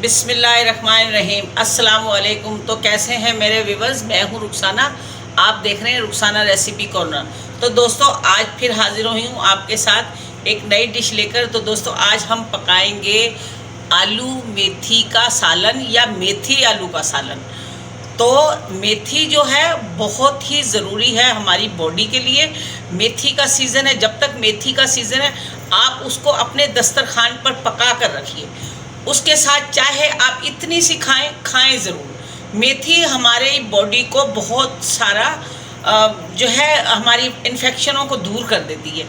बिस्मिल्लाहिर्रहमानिर्रहीम। अस्सलाम वालेकुम। तो कैसे हैं मेरे व्यूवर्स, मैं हूं रुखसाना, आप देख रहे हैं रुखसाना रेसिपी कॉर्नर। तो दोस्तों आज फिर हाजिर हुई हूं आपके साथ एक नई डिश लेकर। तो दोस्तों आज हम पकाएंगे आलू मेथी का सालन या मेथी आलू का सालन। तो मेथी जो है बहुत ही ज़रूरी है हमारी बॉडी के लिए। मेथी का सीज़न है, जब तक मेथी का सीज़न है आप उसको अपने दस्तरखान पर पका कर रखिए। उसके साथ चाहे आप इतनी सी खाएं ज़रूर। मेथी हमारे बॉडी को बहुत सारा जो है हमारी इन्फेक्शनों को दूर कर देती है।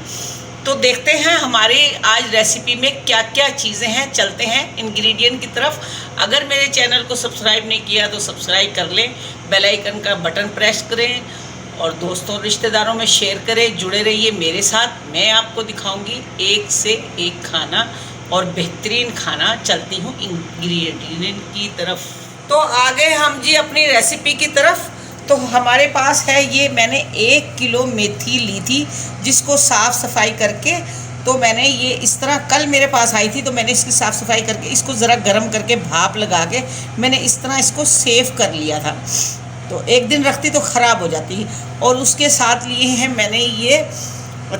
तो देखते हैं हमारे आज रेसिपी में क्या क्या चीज़ें हैं। चलते हैं इंग्रेडिएंट की तरफ। अगर मेरे चैनल को सब्सक्राइब नहीं किया तो सब्सक्राइब कर लें, बेल आइकन का बटन प्रेस करें और दोस्तों रिश्तेदारों में शेयर करें। जुड़े रहिए मेरे साथ, मैं आपको दिखाऊंगी एक से एक खाना और बेहतरीन खाना। चलती हूँ इंग्रेडिएंट की तरफ। तो आ गए हम जी अपनी रेसिपी की तरफ। तो हमारे पास है ये, मैंने 1 किलो मेथी ली थी जिसको साफ़ सफाई करके, तो मैंने ये इस तरह कल मेरे पास आई थी तो मैंने इसकी साफ़ सफाई करके इसको ज़रा गर्म करके भाप लगा के मैंने इस तरह इसको सेव कर लिया था। तो एक दिन रखती तो ख़राब हो जाती। और उसके साथ लिए हैं मैंने ये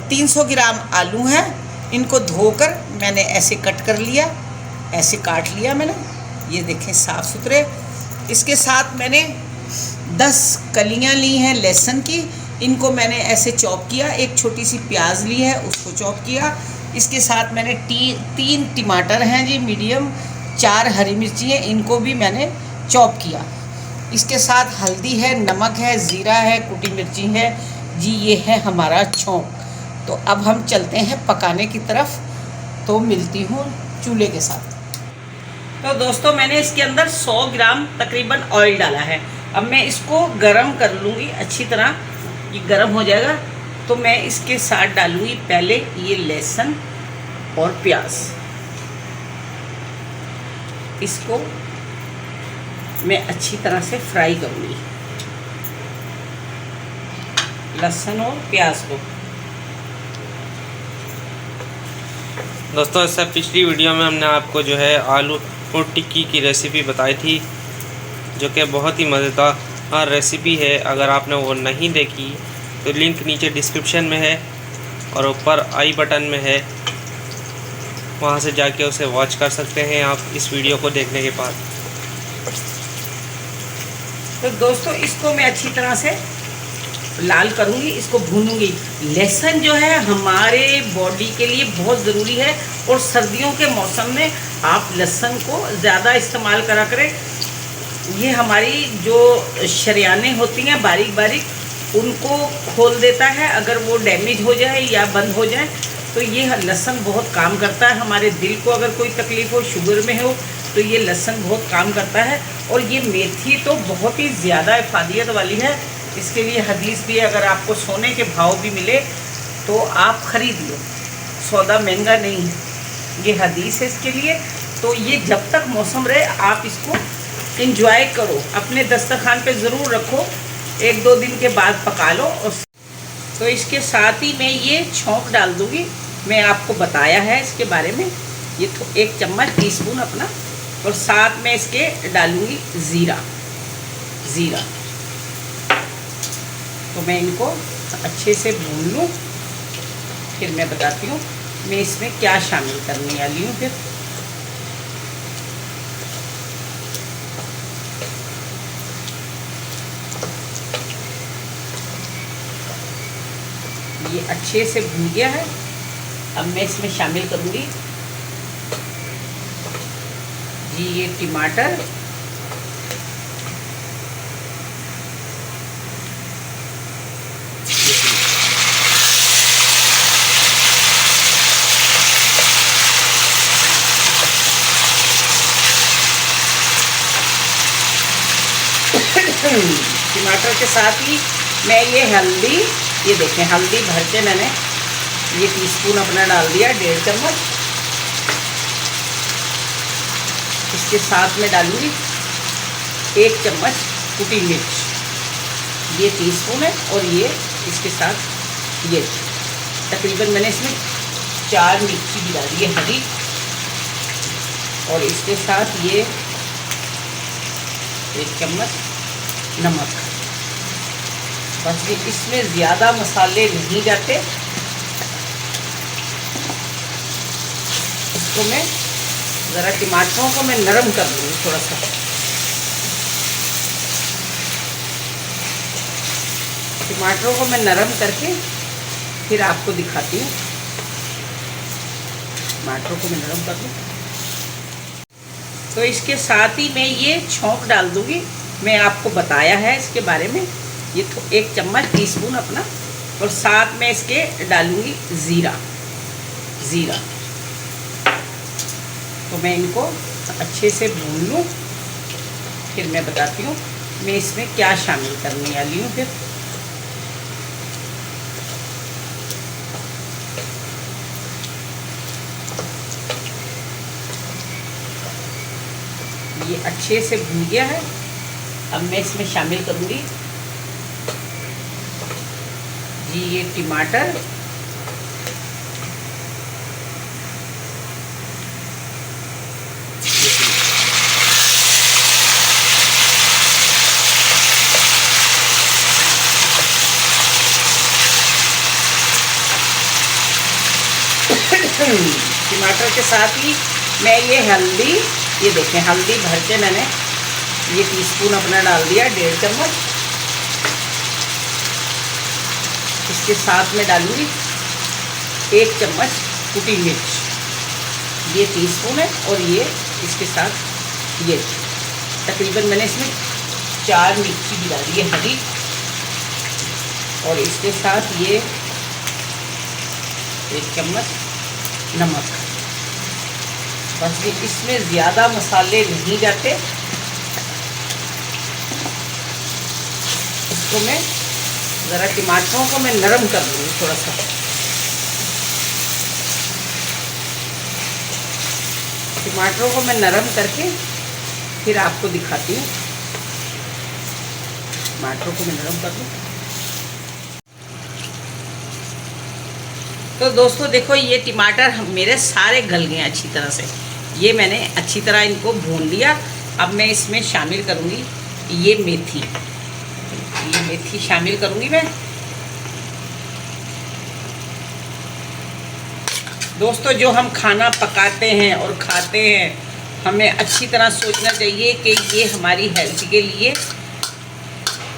300 ग्राम आलू हैं, इनको धोकर मैंने ऐसे कट कर लिया, ऐसे काट लिया मैंने, ये देखें साफ़ सुथरे। इसके साथ मैंने 10 कलियां ली हैं लहसुन की, इनको मैंने ऐसे चॉप किया। एक छोटी सी प्याज ली है उसको चॉप किया। इसके साथ मैंने 3 टमाटर हैं जी मीडियम, 4 हरी मिर्ची हैं, इनको भी मैंने चॉप किया। इसके साथ हल्दी है, नमक है, ज़ीरा है, कुटी मिर्ची है जी, ये है हमारा छौंक। तो अब हम चलते हैं पकाने की तरफ। तो मिलती हूँ चूल्हे के साथ। तो दोस्तों मैंने इसके अंदर 100 ग्राम तकरीबन ऑयल डाला है। अब मैं इसको गरम कर लूँगी अच्छी तरह, ये गरम हो जाएगा। तो मैं इसके साथ डालूँगी पहले ये लहसुन और प्याज। इसको मैं अच्छी तरह से फ्राई करूँगी, लहसुन और प्याज को। दोस्तों इससे पिछली वीडियो में हमने आपको जो है आलू और टिक्की की रेसिपी बताई थी, जो कि बहुत ही मज़ेदार रेसिपी है। अगर आपने वो नहीं देखी तो लिंक नीचे डिस्क्रिप्शन में है और ऊपर आई बटन में है, वहाँ से जाके उसे वॉच कर सकते हैं आप इस वीडियो को देखने के बाद। तो दोस्तों इसको मैं अच्छी तरह से लाल करूँगी, इसको भूनूंगी। लहसुन जो है हमारे बॉडी के लिए बहुत ज़रूरी है और सर्दियों के मौसम में आप लहसुन को ज़्यादा इस्तेमाल करा करें। ये हमारी जो शरियानें होती हैं बारीक बारीक, उनको खोल देता है। अगर वो डैमेज हो जाए या बंद हो जाए तो ये लहसुन बहुत काम करता है। हमारे दिल को अगर कोई तकलीफ़ हो, शुगर में हो, तो ये लहसुन बहुत काम करता है। और ये मेथी तो बहुत ही ज़्यादा इफादियत वाली है। इसके लिए हदीस भी है, अगर आपको सोने के भाव भी मिले तो आप ख़रीद लो, सौदा महंगा नहीं है, ये हदीस है इसके लिए। तो ये जब तक मौसम रहे आप इसको इंजॉय करो, अपने दस्तरखान पे ज़रूर रखो, 1-2 दिन के बाद पका लो। और तो इसके साथ ही मैं ये छौंक डाल दूँगी, मैं आपको बताया है इसके बारे में। ये 1 चम्मच टीस्पून अपना, और साथ में इसके डालूँगी ज़ीरा। तो मैं इनको अच्छे से भून लूँ, फिर मैं बताती हूँ मैं इसमें क्या शामिल करने वाली हूँ। फिर ये अच्छे से भून गया है। अब मैं इसमें शामिल करूँगी जी ये टमाटर, टमाटर के साथ ही मैं ये हल्दी, ये देखें हल्दी भर के मैंने ये टीस्पून अपना डाल दिया, 1.5 चम्मच। इसके साथ में डालूंगी 1 चम्मच कुटी मिर्च, ये टीस्पून है। और ये इसके साथ ये तकरीबन मैंने इसमें 4 मिर्ची भी डाली है हरी। और इसके साथ ये 1 चम्मच नमक। बस ये इसमें ज़्यादा मसाले नहीं जाते। इसको मैं ज़रा टमाटरों को मैं नरम कर लूँगी थोड़ा सा। टमाटरों को मैं नरम करके फिर आपको दिखाती हूँ। टमाटरों को मैं नरम कर लूँ तो इसके साथ ही मैं ये छौंक डाल दूँगी। मैं आपको बताया है इसके बारे में। ये 1 चम्मच टीस्पून अपना, और साथ में इसके डालूँगी ज़ीरा। तो मैं इनको अच्छे से भून लूँ, फिर मैं बताती हूँ मैं इसमें क्या शामिल करने वाली हूँ। फिर ये अच्छे से भून गया है। अब मैं इसमें शामिल करूँगी जी ये टमाटर, टमाटर के साथ ही मैं ये हल्दी, ये देखें हल्दी भर के मैंने ये टीस्पून अपना डाल दिया, 1.5 चम्मच। इसके साथ में डालूंगी 1 चम्मच कुटी मिर्च, ये टीस्पून है। और ये इसके साथ ये तकरीबन मैंने इसमें 4 मिर्ची भी डाली है हरी। और इसके साथ ये 1 चम्मच नमक। बस ये इसमें ज़्यादा मसाले नहीं जाते। इसको मैं ज़रा टमाटरों को मैं नरम कर लूँगी थोड़ा सा। टमाटरों को मैं नरम करके फिर आपको दिखाती हूँ। टमाटरों को मैं नरम कर लूँ तो दोस्तों देखो ये टमाटर मेरे सारे गल गए अच्छी तरह से। ये मैंने अच्छी तरह इनको भून लिया। अब मैं इसमें शामिल करूँगी ये मेथी शामिल करूँगी मैं। दोस्तों जो हम खाना पकाते हैं और खाते हैं, हमें अच्छी तरह सोचना चाहिए कि ये हमारी हेल्थ के लिए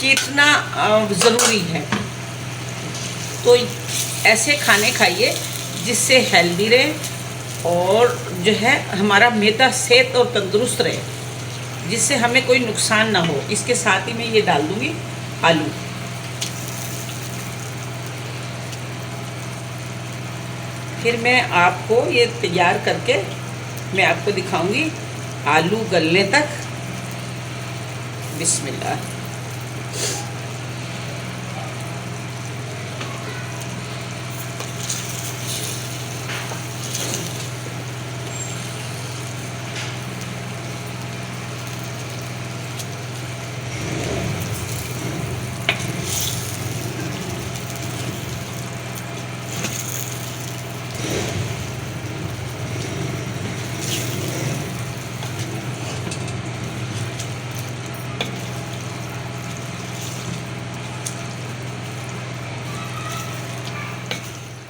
कितना ज़रूरी है। तो ऐसे खाने खाइए जिससे हेल्दी रहे और जो है हमारा मैदा सेहत और तंदुरुस्त रहे, जिससे हमें कोई नुकसान ना हो। इसके साथ ही मैं ये डाल दूँगी आलू। फिर मैं आपको ये तैयार करके मैं आपको दिखाऊंगी आलू गलने तक। बिस्मिल्लाह।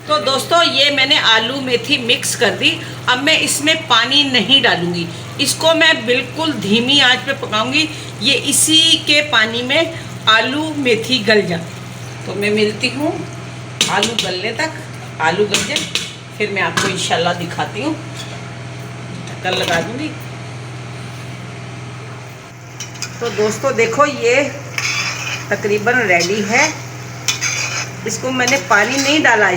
तो दोस्तों ये मैंने आलू मेथी मिक्स कर दी। अब मैं इसमें पानी नहीं डालूंगी, इसको मैं बिल्कुल धीमी आंच पे पकाऊंगी। ये इसी के पानी में आलू मेथी गल जाए। तो मैं मिलती हूँ आलू गलने तक। आलू गल जाए फिर मैं आपको इंशाल्लाह दिखाती हूँ। ढक्कन लगा दूँगी। तो दोस्तों देखो ये तकरीबन रेडी है। इसको मैंने पानी नहीं डाला,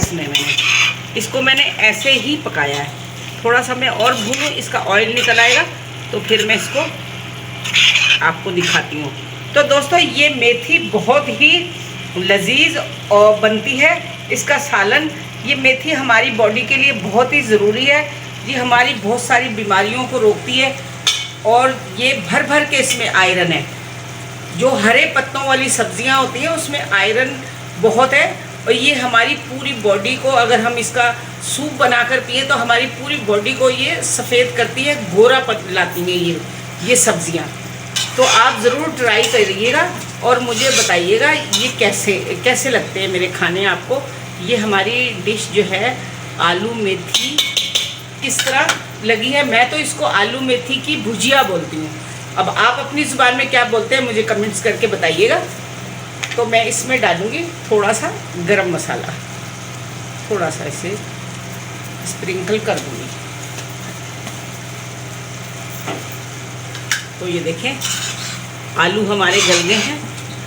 इसको मैंने ऐसे ही पकाया है। थोड़ा सा मैं और भूनूं, इसका ऑयल निकल आएगा तो फिर मैं इसको आपको दिखाती हूँ। तो दोस्तों ये मेथी बहुत ही लजीज और बनती है, इसका सालन। ये मेथी हमारी बॉडी के लिए बहुत ही ज़रूरी है। ये हमारी बहुत सारी बीमारियों को रोकती है और ये भर भर के इसमें आयरन है। जो हरे पत्तों वाली सब्जियां होती हैं उसमें आयरन बहुत है और ये हमारी पूरी बॉडी को, अगर हम इसका सूप बनाकर पिए तो हमारी पूरी बॉडी को ये सफ़ेद करती है, गोरापन लाती है ये सब्जियां। तो आप ज़रूर ट्राई करिएगा और मुझे बताइएगा ये कैसे लगते हैं मेरे खाने आपको। ये हमारी डिश जो है आलू मेथी किस तरह लगी है। मैं तो इसको आलू मेथी की भुजिया बोलती हूँ। अब आप अपनी ज़ुबान में क्या बोलते हैं मुझे कमेंट्स करके बताइएगा। तो मैं इसमें डालूँगी थोड़ा सा गरम मसाला, थोड़ा सा इसे स्प्रिंकल कर दूँगी। तो ये देखें आलू हमारे गल गए हैं,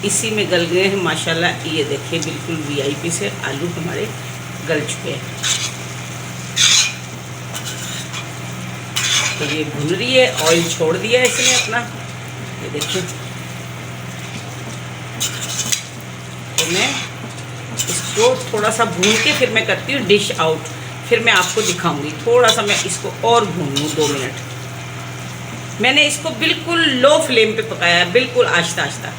इसी में गल गए हैं माशाल्लाह। ये देखें बिल्कुल वीआईपी से आलू हमारे गल चुके हैं। तो ये भुन रही है, ऑयल छोड़ दिया इसने अपना, ये देखिए। तो मैं इसको थोड़ा सा भून के फिर मैं करती हूँ डिश आउट, फिर मैं आपको दिखाऊंगी। थोड़ा सा मैं इसको और भून लूँ 2 मिनट। मैंने इसको बिल्कुल लो फ्लेम पे पकाया है, बिल्कुल आहिस्ता आहिस्ता,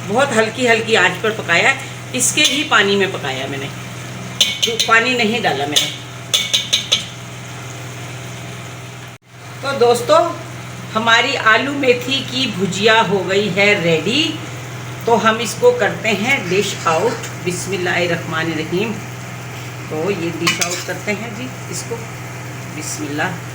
बहुत हल्की हल्की आंच पर पकाया है। इसके ही पानी में पकाया मैंने, जो पानी नहीं डाला मैंने। तो दोस्तों हमारी आलू मेथी की भुजिया हो गई है रेडी। तो हम इसको करते हैं डिश आउट। बिस्मिल्लाहिर्रहमानिर्रहीम। तो ये डिश आउट करते हैं जी इसको, बिस्मिल्लाह।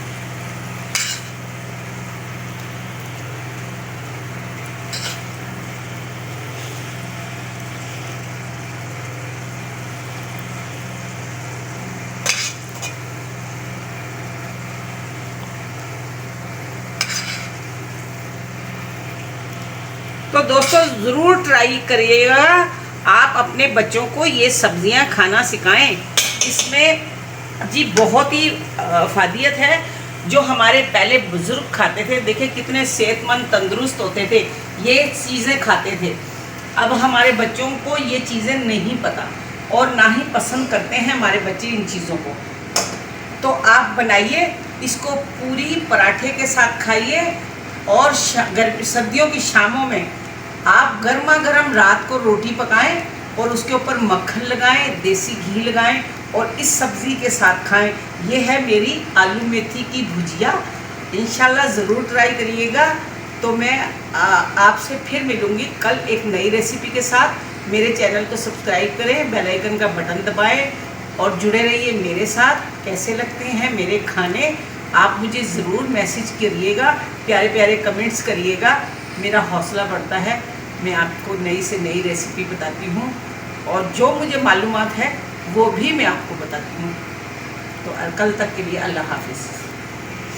तो दोस्तों ज़रूर ट्राई करिएगा, आप अपने बच्चों को ये सब्जियां खाना सिखाएं। इसमें जी बहुत ही फायदियत है। जो हमारे पहले बुज़ुर्ग खाते थे, देखिए कितने सेहतमंद तंदुरुस्त होते थे, ये चीज़ें खाते थे। अब हमारे बच्चों को ये चीज़ें नहीं पता और ना ही पसंद करते हैं हमारे बच्चे इन चीज़ों को। तो आप बनाइए इसको, पूरी पराठे के साथ खाइए। और सर्दियों की शामों में आप गर्मा गर्म रात को रोटी पकाएं और उसके ऊपर मक्खन लगाएं, देसी घी लगाएं और इस सब्ज़ी के साथ खाएं। ये है मेरी आलू मेथी की भुजिया। इंशाल्लाह ज़रूर ट्राई करिएगा। तो मैं आपसे फिर मिलूँगी कल एक नई रेसिपी के साथ। मेरे चैनल को सब्सक्राइब करें, बेल आइकन का बटन दबाएं और जुड़े रहिए मेरे साथ। कैसे लगते हैं मेरे खाने आप मुझे ज़रूर मैसेज करिएगा, प्यारे प्यारे कमेंट्स करिएगा, मेरा हौसला बढ़ता है। मैं आपको नई से नई रेसिपी बताती हूँ और जो मुझे मालूमात है वो भी मैं आपको बताती हूँ। तो कल तक के लिए अल्लाह हाफिज़।